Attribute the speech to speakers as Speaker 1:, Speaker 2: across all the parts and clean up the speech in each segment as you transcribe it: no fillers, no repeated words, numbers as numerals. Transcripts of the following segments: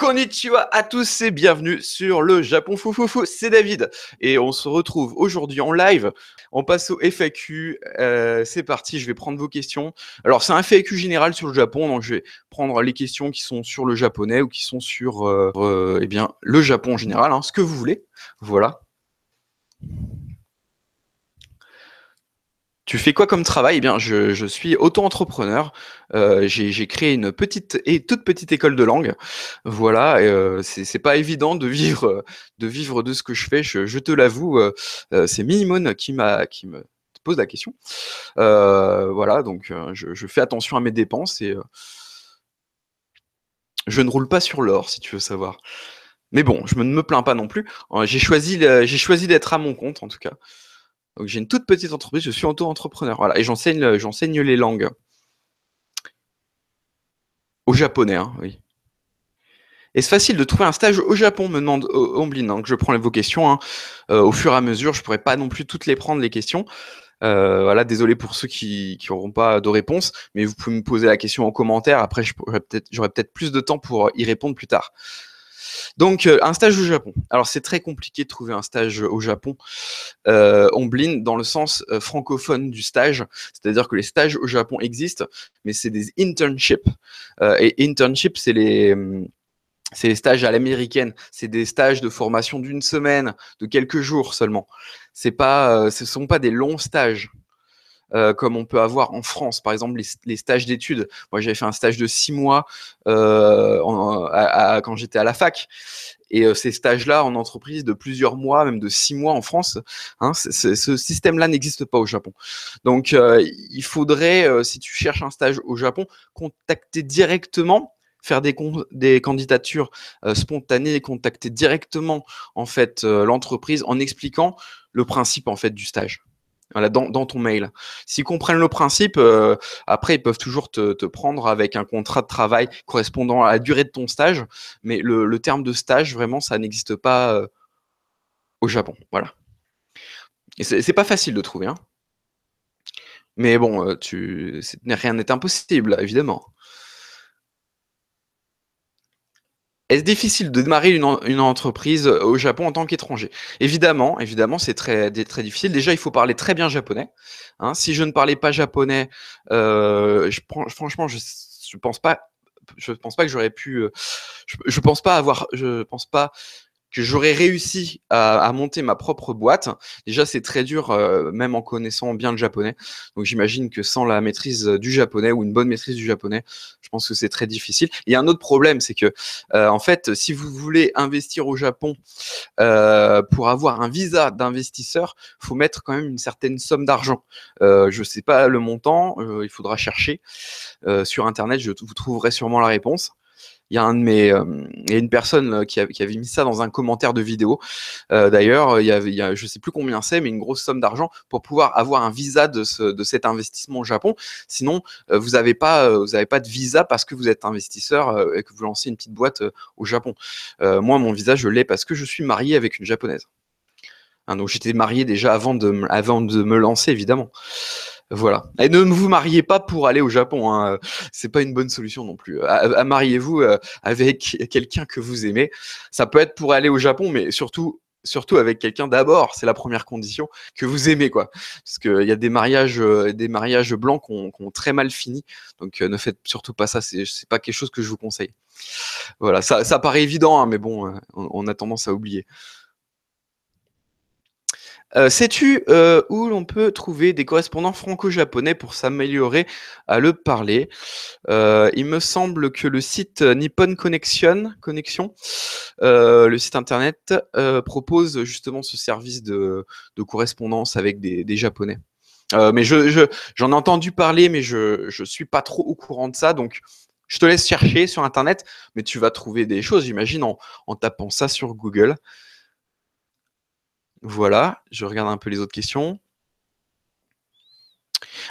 Speaker 1: Konnichiwa à tous et bienvenue sur le Japon Foufoufou, c'est David et on se retrouve aujourd'hui en live. On passe au FAQ, c'est parti, je vais prendre vos questions. Alors c'est un FAQ général sur le Japon, donc je vais prendre les questions qui sont sur le japonais ou qui sont sur eh bien, le Japon en général, hein, ce que vous voulez. Voilà. Tu fais quoi comme travail? Eh bien, je suis auto-entrepreneur. J'ai créé une petite et toute petite école de langue. Voilà, c'est pas évident de vivre de ce que je fais. Je te l'avoue, c'est Minimone qui me pose la question. Voilà, donc je fais attention à mes dépenses et je ne roule pas sur l'or, si tu veux savoir. Mais bon, je ne me plains pas non plus. J'ai choisi d'être à mon compte, en tout cas. Donc j'ai une toute petite entreprise, je suis auto-entrepreneur. Voilà, et j'enseigne les langues. Au japonais, hein, oui. Est-ce facile de trouver un stage au Japon, me demande Omblin. Donc je prends vos questions, hein. Au fur et à mesure. Je pourrais pas non plus toutes les prendre, les questions. Voilà, désolé pour ceux qui n'auront pas de réponse, mais vous pouvez me poser la question en commentaire. Après, j'aurai peut-être plus de temps pour y répondre plus tard. Donc, un stage au Japon. Alors, c'est très compliqué de trouver un stage au Japon, Omblin, dans le sens francophone du stage. C'est-à-dire que les stages au Japon existent, mais c'est des internships. Et internships, c'est les stages à l'américaine. C'est des stages de formation d'une semaine, de quelques jours seulement. Ce sont pas des longs stages. Comme on peut avoir en France, par exemple les stages d'études. Moi, j'avais fait un stage de 6 mois quand j'étais à la fac. Et ces stages-là en entreprise de plusieurs mois, même de 6 mois en France, hein, ce système-là n'existe pas au Japon. Donc, il faudrait, si tu cherches un stage au Japon, contacter directement, faire des candidatures spontanées et contacter directement en fait l'entreprise en expliquant le principe en fait du stage. Voilà, dans ton mail. S'ils comprennent le principe, après, ils peuvent toujours te prendre avec un contrat de travail correspondant à la durée de ton stage. Mais le terme de stage, vraiment, ça n'existe pas au Japon. Voilà. Et c'est pas facile de trouver. Hein. Mais bon, rien n'est impossible, évidemment. Est-ce difficile de démarrer une entreprise au Japon en tant qu'étranger? Évidemment, c'est très difficile. Déjà, il faut parler très bien japonais. Hein. Si je ne parlais pas japonais, franchement, je pense pas que j'aurais pu. Je pense pas que j'aurais réussi à monter ma propre boîte. Déjà, c'est très dur, même en connaissant bien le japonais. Donc, j'imagine que sans la maîtrise du japonais ou une bonne maîtrise du japonais, je pense que c'est très difficile. Il y a un autre problème, c'est que, en fait, si vous voulez investir au Japon pour avoir un visa d'investisseur, il faut mettre quand même une certaine somme d'argent. Je ne sais pas le montant, il faudra chercher sur Internet, vous trouverez sûrement la réponse. Il y a une personne qui avait mis ça dans un commentaire de vidéo. D'ailleurs, je sais plus combien c'est, mais une grosse somme d'argent pour pouvoir avoir un visa de cet investissement au Japon. Sinon, vous n'avez pas de visa parce que vous êtes investisseur et que vous lancez une petite boîte au Japon. Moi, mon visa, je l'ai parce que je suis marié avec une japonaise. Hein, donc, j'étais marié déjà avant de me lancer, évidemment. Voilà. Et ne vous mariez pas pour aller au Japon. Hein. C'est pas une bonne solution non plus. Mariez-vous avec quelqu'un que vous aimez. Ça peut être pour aller au Japon, mais surtout avec quelqu'un d'abord. C'est la première condition que vous aimez, quoi. Parce qu'il y a des mariages blancs qui ont très mal fini. Donc ne faites surtout pas ça. C'est pas quelque chose que je vous conseille. Voilà. Ça paraît évident, hein, mais bon, on a tendance à oublier. Sais-tu où l'on peut trouver des correspondants franco-japonais pour s'améliorer à le parler? Il me semble que le site Nippon Connection, le site internet, propose justement ce service de correspondance avec des Japonais. Mais j'en ai entendu parler, mais je suis pas trop au courant de ça, donc je te laisse chercher sur internet, mais tu vas trouver des choses, j'imagine, en tapant ça sur Google. Voilà, je regarde un peu les autres questions.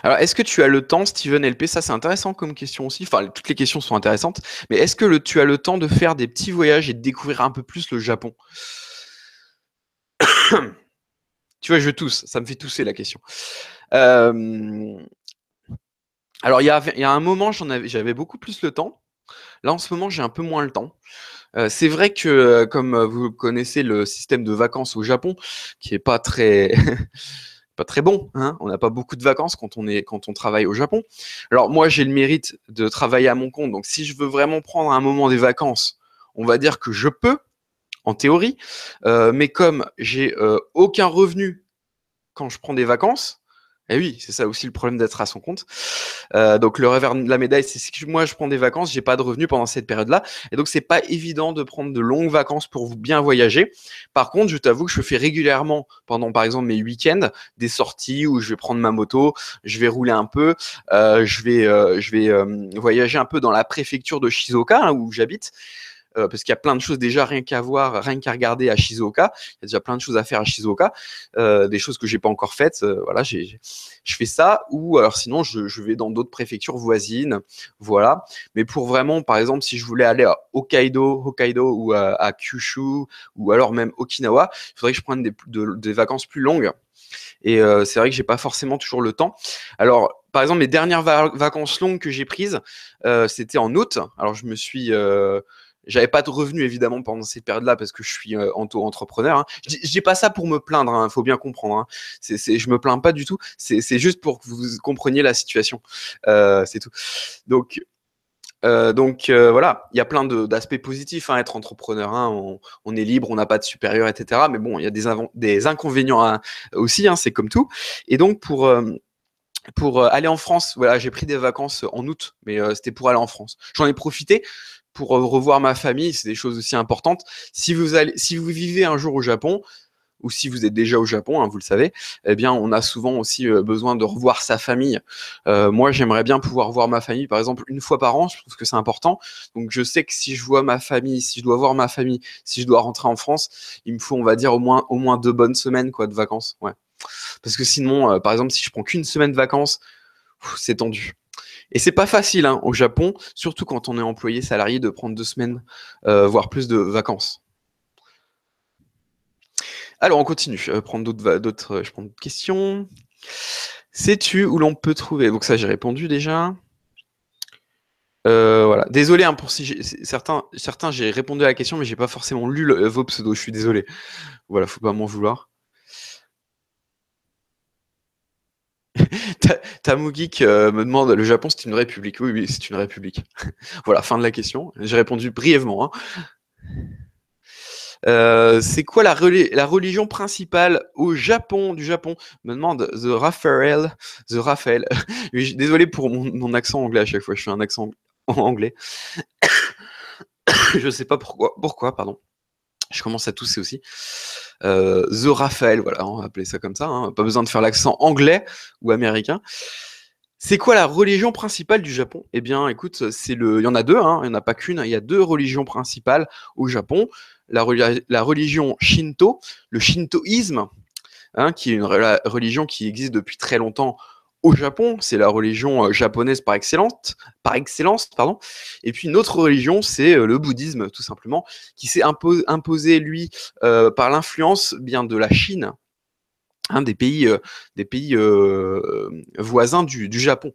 Speaker 1: Alors, est-ce que tu as le temps, Steven LP? Ça, c'est intéressant comme question aussi. Enfin, toutes les questions sont intéressantes. Mais est-ce que tu as le temps de faire des petits voyages et de découvrir un peu plus le Japon? Tu vois, je tousse. Ça me fait tousser la question. Alors, il y a un moment, j'avais beaucoup plus le temps. Là, en ce moment, j'ai un peu moins le temps. C'est vrai que, comme, vous connaissez le système de vacances au Japon, qui est pas très pas très bon, hein. On n'a pas beaucoup de vacances quand on travaille au Japon. Alors moi, j'ai le mérite de travailler à mon compte, donc si je veux vraiment prendre un moment des vacances, on va dire que je peux, en théorie, mais comme j'ai, aucun revenu quand je prends des vacances, et oui, c'est ça aussi le problème d'être à son compte. Donc le revers de la médaille, c'est que moi je prends des vacances, j'ai pas de revenus pendant cette période-là, et donc c'est pas évident de prendre de longues vacances pour bien voyager. Par contre, je t'avoue que je fais régulièrement pendant par exemple mes week-ends des sorties où je vais prendre ma moto, je vais rouler un peu, je vais voyager un peu dans la préfecture de Shizuoka, hein, où j'habite. Parce qu'il y a plein de choses déjà rien qu'à voir, rien qu'à regarder à Shizuoka. Il y a déjà plein de choses à faire à Shizuoka, des choses que j'ai pas encore faites. Voilà, je fais ça, ou alors sinon je vais dans d'autres préfectures voisines, voilà. Mais pour vraiment, par exemple, si je voulais aller à Hokkaido ou à Kyushu ou alors même Okinawa, il faudrait que je prenne des vacances plus longues. Et c'est vrai que j'ai pas forcément toujours le temps. Alors, par exemple, mes dernières vacances longues que j'ai prises, c'était en août. Alors, j'avais pas de revenus évidemment pendant cette période-là parce que je suis auto-entrepreneur, hein. Je dis pas ça pour me plaindre, hein, faut bien comprendre, hein. Je me plains pas du tout. C'est juste pour que vous compreniez la situation. C'est tout. Donc, voilà, il y a plein d'aspects positifs à être entrepreneur, hein. On est libre, on n'a pas de supérieur, etc. Mais bon, il y a des inconvénients, hein, aussi, hein, c'est comme tout. Et donc pour aller en France, voilà, j'ai pris des vacances en août, mais c'était pour aller en France. J'en ai profité pour revoir ma famille, c'est des choses aussi importantes. Si vous vivez un jour au Japon, ou si vous êtes déjà au Japon, hein, vous le savez, eh bien, on a souvent aussi besoin de revoir sa famille. Moi, j'aimerais bien pouvoir voir ma famille, par exemple, une fois par an. Je trouve que c'est important. Donc, je sais que si je vois ma famille, si je dois voir ma famille, si je dois rentrer en France, il me faut, on va dire, au moins 2 bonnes semaines, quoi, de vacances. Ouais. Parce que sinon, par exemple, si je prends qu'une semaine de vacances, c'est tendu. Et c'est pas facile, hein, au Japon, surtout quand on est employé salarié, de prendre 2 semaines, voire plus de vacances. Alors, on continue. Prendre je prends d'autres questions. Sais-tu où l'on peut trouver? Donc ça, j'ai répondu déjà. Voilà. Désolé, hein, pour si certains, j'ai répondu à la question, mais j'ai pas forcément lu vos pseudos. Je suis désolé. Voilà, faut pas m'en vouloir. Tamugeek me demande, le Japon, c'est une république? Oui, oui, c'est une république. Voilà, fin de la question. J'ai répondu brièvement, hein. C'est quoi la religion principale au Japon, du Japon? Me demande The Raphaël. Désolé pour mon accent anglais à chaque fois, je fais un accent anglais. Je sais pas pourquoi, pardon. Je commence à tousser aussi. The Raphaël, voilà, on va appeler ça comme ça, hein. Pas besoin de faire l'accent anglais ou américain. C'est quoi la religion principale du Japon? Eh bien, écoute, il y en a deux, hein, il n'y en a pas qu'une, il y a deux religions principales au Japon. La religion Shinto, le shintoïsme, hein, qui est une religion qui existe depuis très longtemps au Japon. C'est la religion japonaise par excellence, pardon. Et puis une autre religion, c'est le bouddhisme, tout simplement, qui s'est imposé, lui, par l'influence bien de la Chine, hein, des pays voisins du Japon.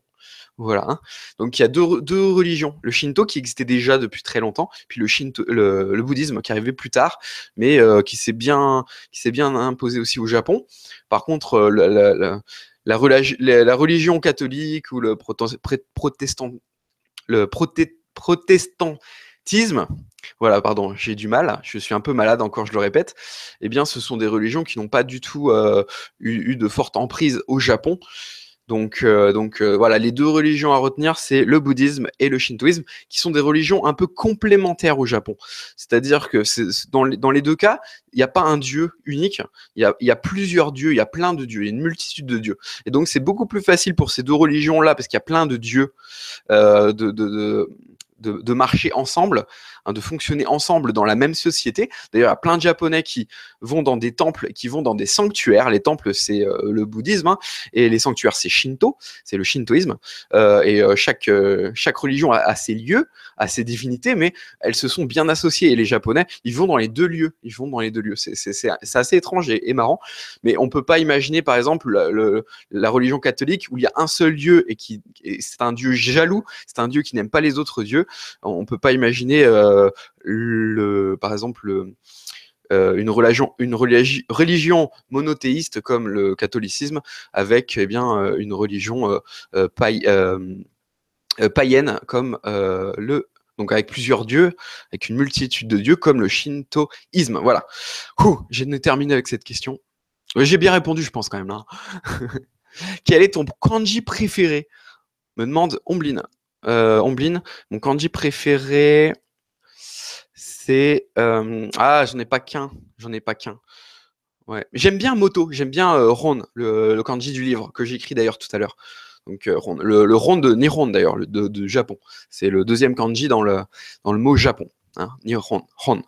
Speaker 1: Voilà, hein. Donc il y a deux religions. Le Shinto qui existait déjà depuis très longtemps, puis le bouddhisme qui arrivait plus tard, mais qui s'est bien imposé aussi au Japon. Par contre, la religion catholique ou protestantisme, voilà, pardon, j'ai du mal, je suis un peu malade encore, je le répète, eh bien, ce sont des religions qui n'ont pas du tout eu de forte emprise au Japon. Voilà, les deux religions à retenir, c'est le bouddhisme et le shintoïsme, qui sont des religions un peu complémentaires au Japon. C'est-à-dire que dans les deux cas, il n'y a pas un dieu unique, il y a plusieurs dieux, il y a plein de dieux, il y a une multitude de dieux. Et donc c'est beaucoup plus facile pour ces deux religions-là, parce qu'il y a plein de dieux, euh, de, de, de, de marcher ensemble, hein, de fonctionner ensemble dans la même société. D'ailleurs, il y a plein de Japonais qui vont dans des temples, qui vont dans des sanctuaires. Les temples, c'est le bouddhisme, hein, et les sanctuaires, c'est Shinto, c'est le shintoïsme. Chaque religion a ses lieux, a ses divinités, mais elles se sont bien associées. Et les Japonais, ils vont dans les deux lieux. Ils vont dans les deux lieux. C'est assez étrange et marrant, mais on peut pas imaginer, par exemple, la religion catholique où il y a un seul Dieu et c'est un Dieu jaloux, c'est un Dieu qui n'aime pas les autres dieux. On peut pas imaginer par exemple, une religion monothéiste comme le catholicisme avec eh bien, une religion païenne comme donc avec plusieurs dieux, avec une multitude de dieux comme le shintoïsme. Voilà. J'ai terminé avec cette question. J'ai bien répondu, je pense quand même là. Quel est ton kanji préféré? Me demande Omblin. Omblin, mon kanji préféré, c'est j'en ai pas qu'un. J'en ai pas qu'un. Ouais. J'aime bien Moto, j'aime bien Ron, le kanji du livre que j'ai écrit d'ailleurs tout à l'heure. Donc Ron, le Ron de Nihon d'ailleurs, de Japon. C'est le deuxième kanji dans le mot Japon. Hein, Nihon, Ron.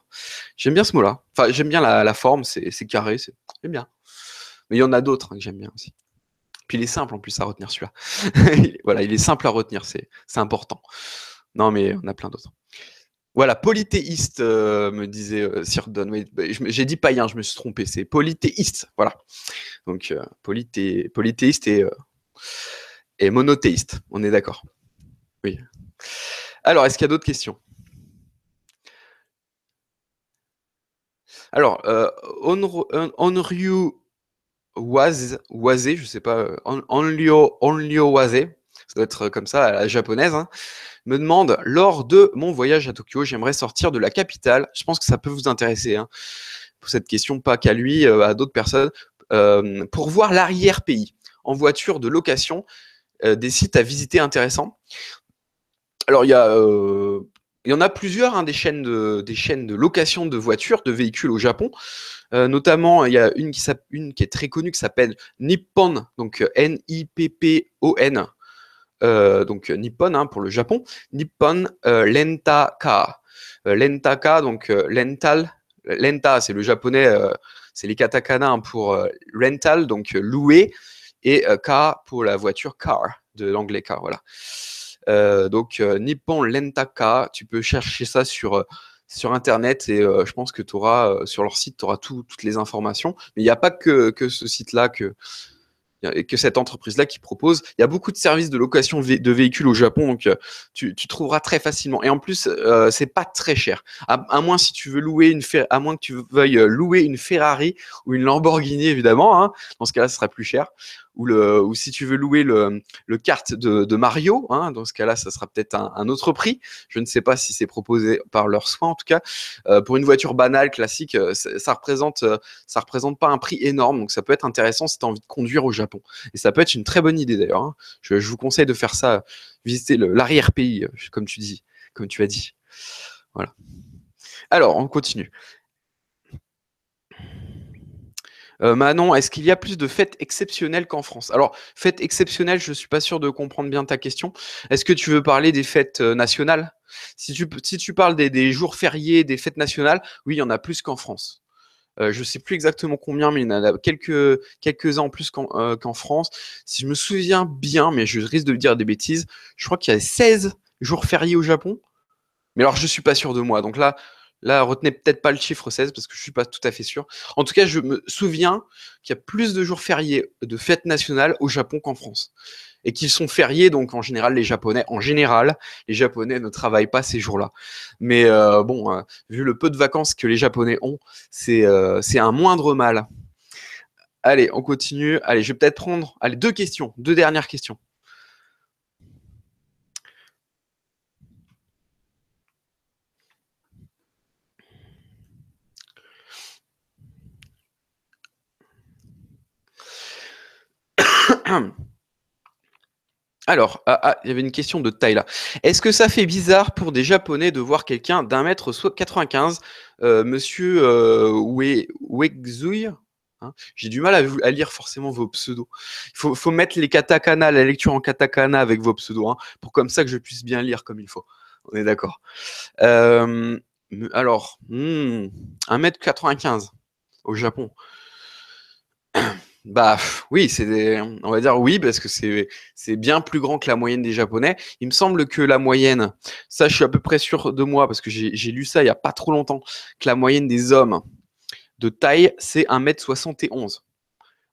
Speaker 1: J'aime bien ce mot-là. Enfin, j'aime bien la forme, c'est carré, j'aime bien. Mais il y en a d'autres que j'aime bien aussi. Puis il est simple en plus à retenir celui-là. Voilà, il est simple à retenir, c'est important. Non, mais on a plein d'autres. Voilà, polythéiste, me disait Sir Don. Oui, j'ai dit païen, je me suis trompé, c'est polythéiste. Voilà. Donc, polythéiste et monothéiste, on est d'accord. Oui. Alors, est-ce qu'il y a d'autres questions? Alors, Onryu Waze, je sais pas, Onryo Waze, ça doit être comme ça à la japonaise, hein, me demande, lors de mon voyage à Tokyo, j'aimerais sortir de la capitale. Je pense que ça peut vous intéresser, hein, pour cette question, pas qu'à lui, à d'autres personnes, pour voir l'arrière-pays en voiture de location, des sites à visiter intéressants. Alors, il y en a plusieurs, hein, des chaînes de location de voitures, de véhicules au Japon. Notamment, il y a une qui est très connue qui s'appelle Nippon, donc Nippon. Donc Nippon, hein, pour le Japon, Nippon Lenta-Car. Lenta-Car, donc Lenta, c'est le japonais, c'est les katakana, hein, pour rental, donc louer, et car pour la voiture car, de l'anglais car, voilà. Donc Nippon Lenta-Car, tu peux chercher ça sur Internet et je pense que tu auras, sur leur site, tu auras toutes les informations. Mais il n'y a pas que ce site-là, que cette entreprise-là qui propose. Il y a beaucoup de services de location de véhicules au Japon, donc tu trouveras très facilement. Et en plus, c'est pas très cher. À moins si tu veux à moins que tu veuilles louer une Ferrari ou une Lamborghini, évidemment, hein. Dans ce cas-là, ce sera plus cher. Ou si tu veux louer le kart de Mario, hein, dans ce cas-là, ça sera peut-être un autre prix. Je ne sais pas si c'est proposé par leurs soins, en tout cas. Pour une voiture banale, classique, ça représente pas un prix énorme, donc ça peut être intéressant si tu as envie de conduire au Japon. Et ça peut être une très bonne idée d'ailleurs, hein. Je vous conseille de faire ça, visiter l'arrière-pays, comme tu as dit. Voilà. Alors, on continue. Manon, est-ce qu'il y a plus de fêtes exceptionnelles qu'en France? Alors, fêtes exceptionnelles, je ne suis pas sûr de comprendre bien ta question. Est-ce que tu veux parler des fêtes nationales? Si tu parles des jours fériés, des fêtes nationales, oui, il y en a plus qu'en France. Je ne sais plus exactement combien, mais il y en a quelques-uns en plus qu'en France. Si je me souviens bien, mais je risque de dire des bêtises, je crois qu'il y a 16 jours fériés au Japon. Mais alors, je ne suis pas sûr de moi. Donc là, retenez peut-être pas le chiffre 16 parce que je ne suis pas tout à fait sûr. En tout cas, je me souviens qu'il y a plus de jours fériés de fêtes nationales au Japon qu'en France. Et qu'ils sont fériés, donc en général, les Japonais ne travaillent pas ces jours-là. Mais bon, vu le peu de vacances que les Japonais ont, c'est un moindre mal. Allez, on continue. Allez, je vais peut-être prendre deux dernières questions. Alors, il y avait une question de taille là. Est-ce que ça fait bizarre pour des Japonais de voir quelqu'un d'1m95, monsieur Uexui, hein? J'ai du mal à lire forcément vos pseudos. Il faut mettre les katakana, la lecture en katakana avec vos pseudos, hein, pour comme ça que je puisse bien lire comme il faut. On est d'accord. Alors, 1m95 au Japon. Bah oui, on va dire oui, parce que c'est bien plus grand que la moyenne des Japonais. Il me semble que la moyenne, ça je suis à peu près sûr de moi, parce que j'ai lu ça il n'y a pas trop longtemps, que la moyenne des hommes de taille, c'est 1m71.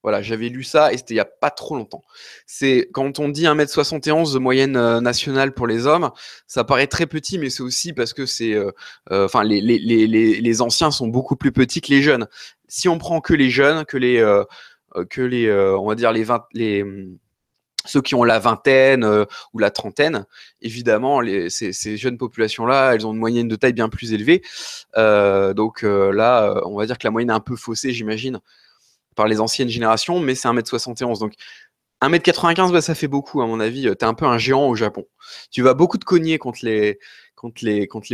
Speaker 1: Voilà, j'avais lu ça et c'était il y a pas trop longtemps. C'est quand on dit 1,71 m de moyenne nationale pour les hommes, ça paraît très petit, mais c'est aussi parce que enfin, les anciens sont beaucoup plus petits que les jeunes. Si on prend que les jeunes, on va dire ceux qui ont la vingtaine ou la trentaine, évidemment, ces jeunes populations-là, elles ont une moyenne de taille bien plus élevée. Donc là, on va dire que la moyenne est un peu faussée, j'imagine, par les anciennes générations, mais c'est 1,71 m. Donc 1,95 m, bah, ça fait beaucoup, à mon avis. Tu es un peu un géant au Japon. Tu vas beaucoup te cogner contre les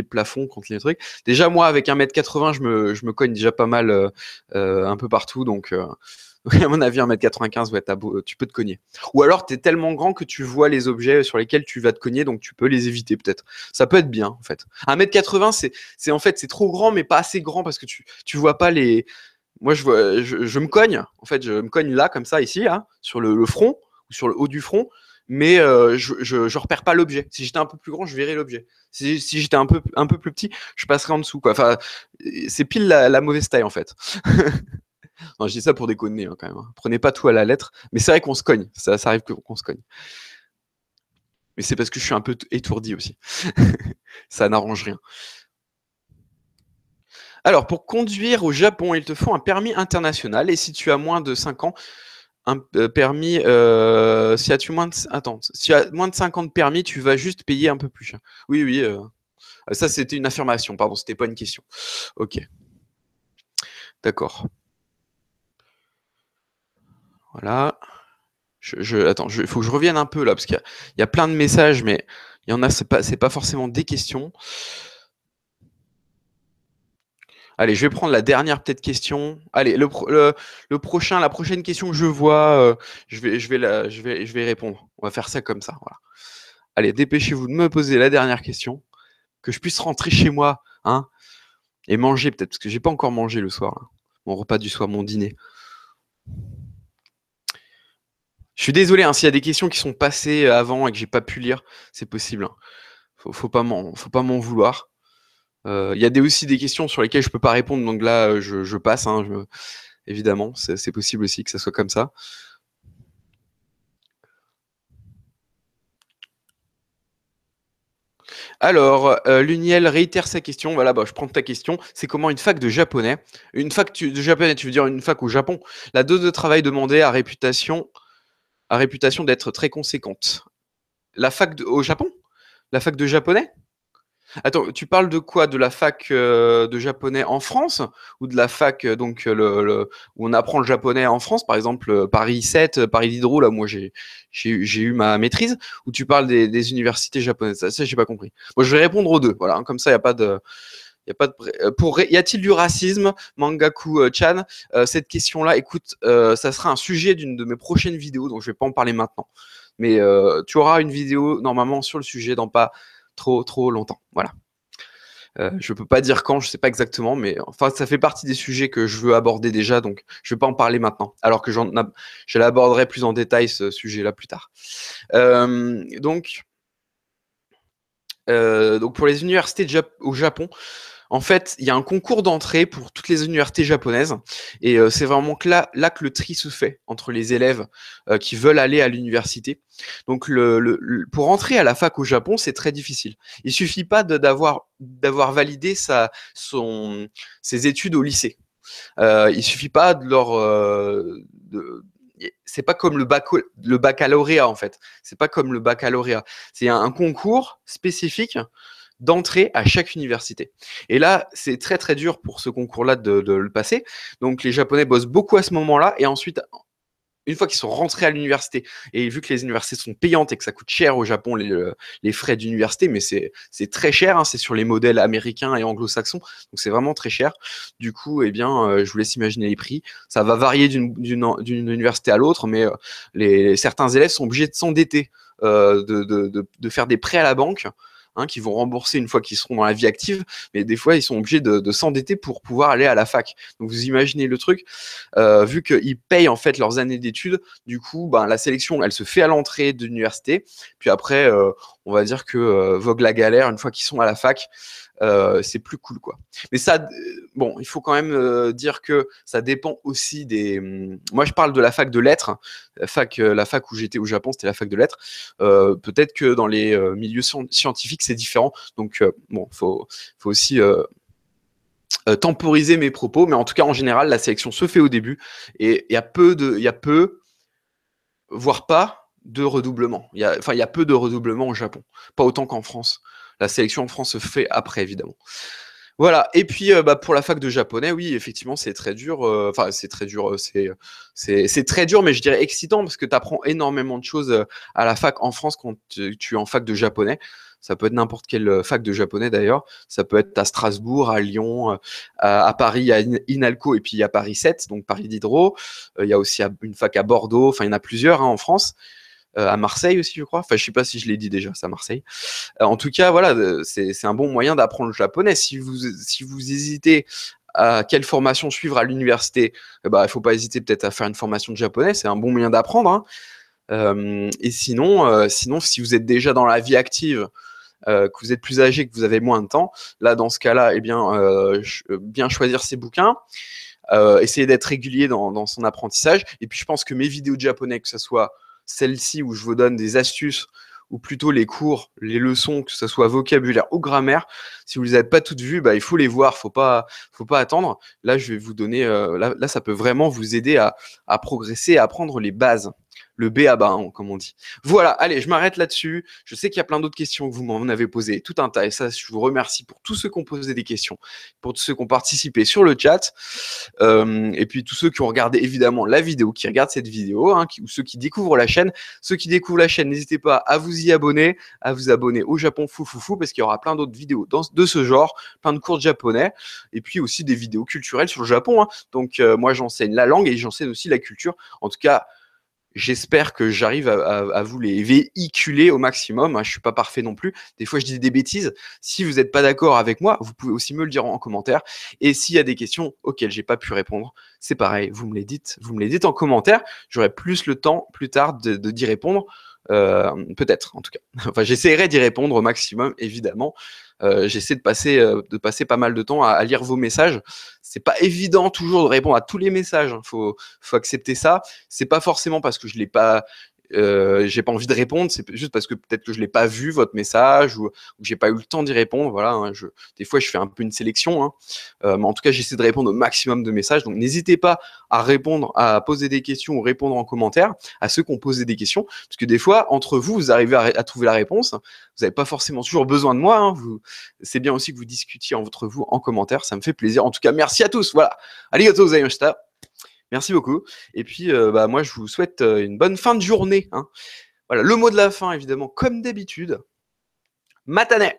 Speaker 1: plafonds, contre les trucs. Déjà, moi, avec 1,80 m, je me cogne déjà pas mal un peu partout. Donc, à mon avis, 1,95 m, ouais, tu peux te cogner. Ou alors, tu es tellement grand que tu vois les objets sur lesquels tu vas te cogner, donc tu peux les éviter peut-être. Ça peut être bien, en fait. 1,80 m, en fait, c'est trop grand, mais pas assez grand parce que tu vois pas les. Moi, je me cogne. En fait, je me cogne là, comme ça, ici, là, sur le front ou sur le haut du front, mais je repère pas l'objet. Si j'étais un peu plus grand, je verrais l'objet. Si j'étais un peu plus petit, je passerais en dessous, quoi. Enfin, c'est pile la mauvaise taille, en fait. Non, je dis ça pour déconner, hein, quand même. Prenez pas tout à la lettre, mais c'est vrai qu'on se cogne. Ça arrive qu'on se cogne. Mais c'est parce que je suis un peu étourdi aussi. Ça n'arrange rien. Alors, pour conduire au Japon, il te faut un permis international. Et si tu as moins de 5 ans, un permis, si tu as moins de 50 permis, tu vas juste payer un peu plus cher. Oui, oui. Ça, c'était une affirmation, pardon, c'était pas une question. Ok. D'accord. Voilà. Attends, il faut que je revienne un peu là, parce qu'il y a plein de messages, mais il y en a, c'est pas forcément des questions. Allez, je vais prendre la dernière peut-être question. Allez, la prochaine question que je vois, je vais répondre. On va faire ça comme ça. Voilà. Allez, dépêchez-vous de me poser la dernière question, que je puisse rentrer chez moi, hein, et manger peut-être, parce que j'ai pas encore mangé le soir, là. Mon repas du soir, mon dîner. Je suis désolé, hein, s'il y a des questions qui sont passées avant et que j'ai pas pu lire, c'est possible, hein. Faut pas m'en vouloir. Il y a aussi des questions sur lesquelles je peux pas répondre, donc là, je passe, hein, évidemment, c'est possible aussi que ça soit comme ça. Alors, Luniel réitère sa question. Voilà, bah, je prends ta question. C'est comment une fac de japonais? Une fac de japonais, tu veux dire une fac au Japon? La dose de travail demandée a réputation d'être très conséquente. La fac au Japon? La fac de japonais? Attends, tu parles de quoi? De la fac de japonais en France? Ou de la fac donc où on apprend le japonais en France, par exemple Paris 7, Paris Diderot, là moi j'ai eu ma maîtrise, ou tu parles des universités japonaises? Ça j'ai pas compris. Moi je vais répondre aux deux, voilà, hein, comme ça il n'y a pas de. Y a-t-il du racisme, Mangaku-chan? Cette question-là, écoute, ça sera un sujet d'une de mes prochaines vidéos, donc je vais pas en parler maintenant. Mais tu auras une vidéo normalement sur le sujet dans pas trop longtemps. Voilà. Je peux pas dire quand, je sais pas exactement, mais enfin ça fait partie des sujets que je veux aborder déjà, donc je vais pas en parler maintenant. Alors que je l'aborderai plus en détail ce sujet-là plus tard. Donc pour les universités au Japon, en fait, il y a un concours d'entrée pour toutes les universités japonaises, et c'est vraiment là que le tri se fait entre les élèves qui veulent aller à l'université. Donc, pour entrer à la fac au Japon, c'est très difficile. Il suffit pas d'avoir validé ses études au lycée. Il suffit pas de leur c'est pas comme le baccalauréat en fait. C'est pas comme le baccalauréat. C'est un concours spécifique d'entrée à chaque université. Et là, c'est très très dur pour ce concours-là de le passer. Donc les Japonais bossent beaucoup à ce moment-là, et ensuite, une fois qu'ils sont rentrés à l'université, et vu que les universités sont payantes et que ça coûte cher au Japon, les frais d'université, mais c'est très cher, hein, c'est sur les modèles américains et anglo-saxons, donc c'est vraiment très cher. Du coup, eh bien, je vous laisse imaginer les prix. Ça va varier d'une université à l'autre, mais certains élèves sont obligés de s'endetter, de faire des prêts à la banque, hein, qui vont rembourser une fois qu'ils seront dans la vie active, mais des fois ils sont obligés de s'endetter pour pouvoir aller à la fac. Donc vous imaginez le truc, vu qu'ils payent en fait leurs années d'études, du coup ben, la sélection elle se fait à l'entrée de l'université, puis après on va dire que vogue la galère une fois qu'ils sont à la fac. c'est plus cool, quoi. Mais ça, bon, il faut quand même dire que ça dépend aussi des. Moi, je parle de la fac de lettres. La fac où j'étais au Japon, c'était la fac de lettres. Peut-être que dans les milieux scientifiques, c'est différent. Donc, bon, faut aussi temporiser mes propos. Mais en tout cas, en général, la sélection se fait au début et il y a peu, voire pas, de redoublement. Il y a peu de redoublement au Japon, pas autant qu'en France. La sélection en France se fait après, évidemment. Voilà. Et puis, pour la fac de japonais, oui, effectivement, c'est très dur. Enfin, c'est très dur. C'est très dur, mais je dirais excitant parce que tu apprends énormément de choses à la fac en France quand tu es en fac de japonais. Ça peut être n'importe quelle fac de japonais d'ailleurs. Ça peut être à Strasbourg, à Lyon, à Paris, à Inalco et puis à Paris 7, donc Paris Diderot. Il y a aussi une fac à Bordeaux. Enfin, il y en a plusieurs en France. À Marseille aussi, je crois. Enfin, je sais pas si je l'ai dit déjà, c'est à Marseille. En tout cas, voilà, c'est un bon moyen d'apprendre le japonais. Si vous hésitez à quelle formation suivre à l'université, il faut pas hésiter peut-être à faire une formation de japonais. C'est un bon moyen d'apprendre, hein. Et sinon, si vous êtes déjà dans la vie active, que vous êtes plus âgé, que vous avez moins de temps, là, dans ce cas-là, bien choisir ses bouquins. Essayer d'être régulier dans son apprentissage. Et puis, je pense que mes vidéos de japonais, que ce soit celle-ci où je vous donne des astuces, ou plutôt les cours, les leçons, que ce soit vocabulaire ou grammaire, si vous les avez pas toutes vues, il faut les voir, faut pas attendre. Là, je vais vous donner, là, ça peut vraiment vous aider à progresser, à apprendre les bases. Le B à bas, hein, comme on dit. Voilà, allez, je m'arrête là-dessus. Je sais qu'il y a plein d'autres questions que vous m'en avez posées, tout un tas. Et ça, je vous remercie pour tous ceux qui ont posé des questions, pour tous ceux qui ont participé sur le chat. Et puis tous ceux qui ont regardé évidemment la vidéo, qui regardent cette vidéo, hein, ou ceux qui découvrent la chaîne. Ceux qui découvrent la chaîne, n'hésitez pas à vous y abonner, à vous abonner au Japon Foufoufou, parce qu'il y aura plein d'autres vidéos de ce genre, plein de cours de japonais, et puis aussi des vidéos culturelles sur le Japon, hein. Donc moi j'enseigne la langue et j'enseigne aussi la culture. En tout cas, j'espère que j'arrive à vous les véhiculer au maximum. Je suis pas parfait non plus. Des fois, je dis des bêtises. Si vous n'êtes pas d'accord avec moi, vous pouvez aussi me le dire en commentaire. Et s'il y a des questions auxquelles j'ai pas pu répondre, c'est pareil. Vous me les dites en commentaire. J'aurai plus le temps plus tard d'y répondre. Peut-être, en tout cas. Enfin, j'essaierai d'y répondre au maximum, évidemment. J'essaie de passer pas mal de temps à lire vos messages. C'est pas évident toujours de répondre à tous les messages. Faut accepter ça. C'est pas forcément parce que je l'ai pas, j'ai pas envie de répondre. C'est juste parce que peut-être que je l'ai pas vu votre message ou que j'ai pas eu le temps d'y répondre. Voilà. Hein, des fois, je fais un peu une sélection. Hein. Mais en tout cas, j'essaie de répondre au maximum de messages. Donc, n'hésitez pas à répondre, à poser des questions ou répondre en commentaire à ceux qui ont posé des questions. Parce que des fois, entre vous, vous arrivez à trouver la réponse. Vous n'avez pas forcément toujours besoin de moi. Hein. C'est bien aussi que vous discutiez entre vous en commentaire. Ça me fait plaisir. En tout cas, merci à tous. Voilà. Arigatou gozaimashita. Merci beaucoup. Et puis, moi, je vous souhaite une bonne fin de journée. Hein. Voilà, le mot de la fin, évidemment, comme d'habitude. Matane!